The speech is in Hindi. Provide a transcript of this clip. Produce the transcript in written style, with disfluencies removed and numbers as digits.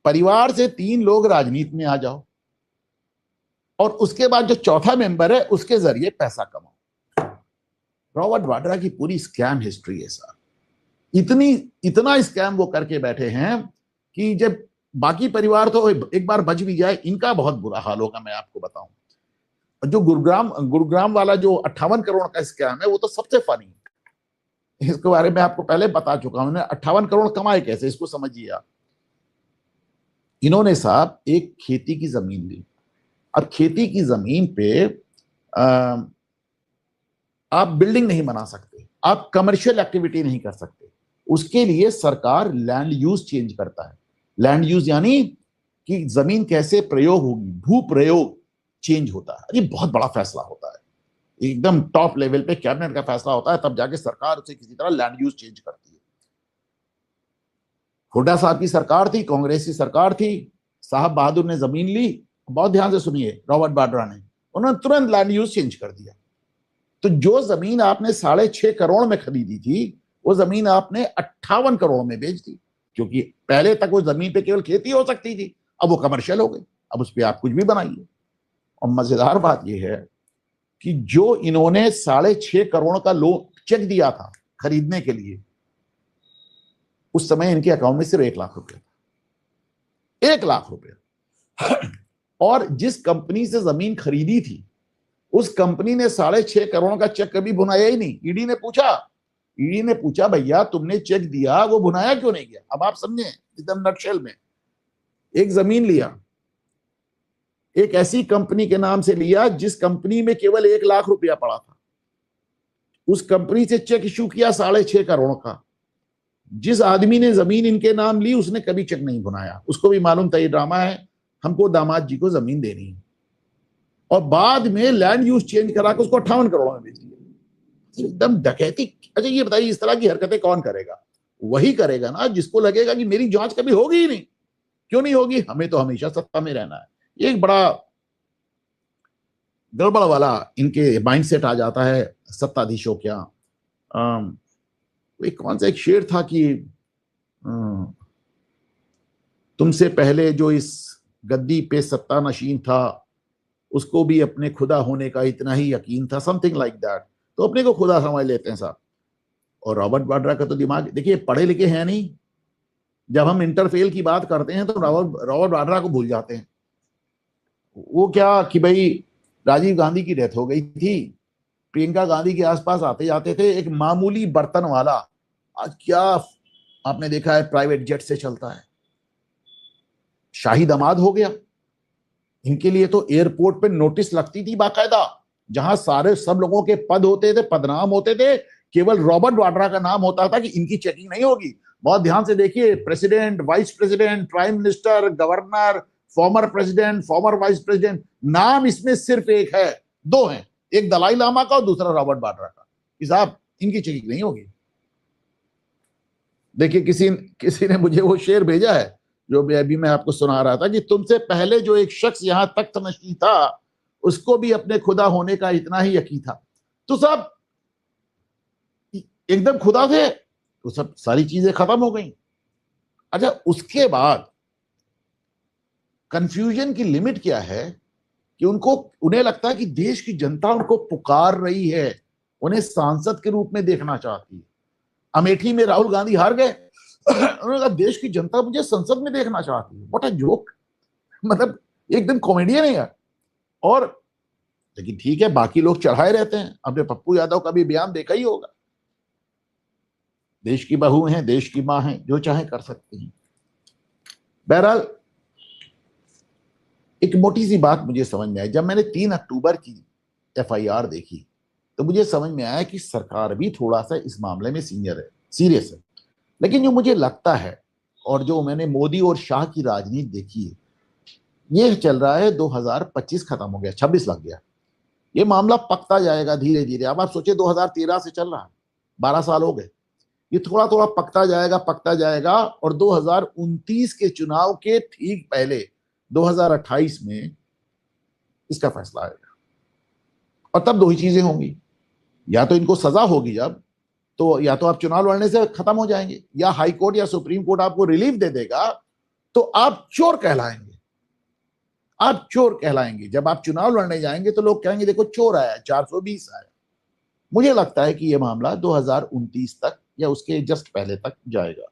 परिवार से 3 लोग राजनीति में आ जाओ और उसके बाद जो चौथा मेंबर है उसके जरिए पैसा कमाओ। रॉबर्ट वाड्रा की पूरी स्कैम हिस्ट्री है साहब। इतना स्कैम वो करके बैठे हैं कि जब बाकी परिवार तो एक बार बच भी जाए, इनका बहुत बुरा हाल होगा। मैं आपको बताऊं, जो गुरुग्राम वाला जो 58 करोड़ का स्कैम है वो तो सबसे फनी है। इसके बारे में आपको पहले बता चुका हूं। 58 करोड़ कमाए कैसे, इसको समझिए आप। इन्होंने साहब एक खेती की जमीन ली। अब खेती की जमीन पे आप बिल्डिंग नहीं बना सकते, आप कमर्शियल एक्टिविटी नहीं कर सकते। उसके लिए सरकार लैंड यूज चेंज करता है। लैंड यूज यानी कि जमीन कैसे प्रयोग होगी, भू प्रयोग चेंज होता है। ये बहुत बड़ा फैसला होता है, एकदम टॉप लेवल पे कैबिनेट का फैसला होता है, तब जाके सरकार उसे किसी तरह लैंड यूज चेंज करती है। हुड्डा साहब की सरकार थी, कांग्रेस की सरकार थी, साहब बहादुर ने जमीन ली। बहुत ध्यान से सुनिए, रॉबर्ट वाड्रा ने, उन्होंने तुरंत लैंड यूज चेंज कर दिया। तो जो जमीन आपने 6.5 करोड़ में खरीदी थी, वो जमीन आपने 58 करोड़ में बेच दी। क्योंकि पहले तक वो जमीन पे केवल खेती हो सकती थी, अब वो कमर्शियल हो गई, अब उस पर आप कुछ भी बनाइए। और मजेदार बात यह है कि जो इन्होंने 6.5 करोड़ का लोन चेक दिया था खरीदने के लिए, उस समय इनके अकाउंट में सिर्फ 1 लाख रुपए था। 1 लाख रुपए। और जिस कंपनी से जमीन खरीदी थी, उस कंपनी ने 6.5 करोड़ का चेक कभी भुनाया ही नहीं। ईडी ने पूछा भैया तुमने चेक दिया, वो भुनाया क्यों नहीं गया? अब आप समझे एकदम नटशेल में। एक जमीन लिया, एक ऐसी कंपनी के नाम से लिया जिस कंपनी में केवल 1 लाख रुपया पड़ा था। उस कंपनी से चेक इशू किया 6.5 करोड़ का। जिस आदमी ने जमीन इनके नाम ली उसने कभी चेक नहीं भुनाया। उसको भी मालूम था ये ड्रामा है, हमको दामाद जी को जमीन देनी है। और बाद में लैंड यूज चेंज करा के उसको 58 करोड़ में बेच दिया। एकदम डकैती। अच्छा ये बताइए, इस तरह की हरकतें कौन करेगा? वही करेगा ना जिसको लगेगा कि मेरी जांच कभी होगी ही नहीं। क्यों नहीं होगी? हमें तो हमेशा सत्ता में रहना है। ये एक बड़ा गड़बड़ वाला इनके माइंडसेट आ जाता है सत्ताधीशों क्या। कौन सा एक शेर था कि तुमसे पहले जो इस गद्दी पे सत्ता नशीन था, उसको भी अपने खुदा होने का इतना ही यकीन था, समथिंग लाइक दैट। तो अपने को खुदा समझ लेते हैं साहब। और रॉबर्ट वाड्रा का तो दिमाग देखिए, पढ़े लिखे हैं नहीं। जब हम इंटरफेल की बात करते हैं तो रॉबर्ट वाड्रा को भूल जाते हैं। वो क्या कि भाई राजीव गांधी की डेथ हो गई थी, प्रियंका गांधी के आसपास आते जाते थे एक मामूली बर्तन वाला, आज क्या आपने देखा है प्राइवेट जेट से चलता है, शाही दामाद हो गया। इनके लिए तो एयरपोर्ट पे नोटिस लगती थी बाकायदा, जहां सारे सब लोगों के पद होते थे, पदनाम होते थे, केवल रॉबर्ट वाड्रा का नाम होता था कि इनकी चेकिंग नहीं होगी। बहुत ध्यान से देखिए, president, vice president, prime minister, governor, former president, farmer vice president, नाम इसमें सिर्फ एक है, 2 हैं, एक दलाई लामा का और दूसरा रॉबर्ट वाड्रा का। कि साहब इनकी चेकिंग नहीं होगी। देखिए किसी ने मुझे वो शेर भेजा है जो अभी मैं आपको सुना रहा था कि तुमसे पहले जो एक शख्स यहां तख्त नशीं था, उसको भी अपने खुदा होने का इतना ही यकीन था। तो साहब एकदम खुदा थे तो सब सारी चीजें खत्म हो गई। अच्छा उसके बाद कंफ्यूजन की लिमिट क्या है कि उन्हें लगता है कि देश की जनता उनको पुकार रही है, उन्हें सांसद के रूप में देखना चाहती है। अमेठी में राहुल गांधी हार गए, उन्होंने कहा देश की जनता मुझे संसद में देखना चाहती है। व्हाट अ जोक, मतलब एकदम कॉमेडियन है यार। और लेकिन ठीक है, बाकी लोग चढ़ाए रहते हैं। आपने पप्पू यादव का भी बयान देखा ही होगा, देश की बहू हैं, देश की मां हैं, जो चाहे कर सकती हैं। बहरहाल एक मोटी सी बात मुझे समझ में आई, जब मैंने 3 अक्टूबर की FIR देखी तो मुझे समझ में आया कि सरकार भी थोड़ा सा इस मामले में सीरियस है। लेकिन जो मुझे लगता है और जो मैंने मोदी और शाह की राजनीति देखी है, ये चल रहा है 2025 खत्म हो गया, 26 लग गया, ये मामला पकता जाएगा धीरे धीरे। अब आप सोचिए 2013 से चल रहा है, 12 साल हो गए, ये थोड़ा थोड़ा पकता जाएगा और 2029 के चुनाव के ठीक पहले 2028 में इसका फैसला आएगा। और तब 2 ही चीजें होंगी, या तो इनको सजा होगी जब, तो या तो आप चुनाव लड़ने से खत्म हो जाएंगे, या हाई कोर्ट या सुप्रीम कोर्ट आपको रिलीफ दे देगा तो आप चोर कहलाएंगे, आप चोर कहलाएंगे। जब आप चुनाव लड़ने जाएंगे तो लोग कहेंगे देखो चोर आया, 420 आया। मुझे लगता है कि यह मामला 2029 तक या उसके जस्ट पहले तक जाएगा।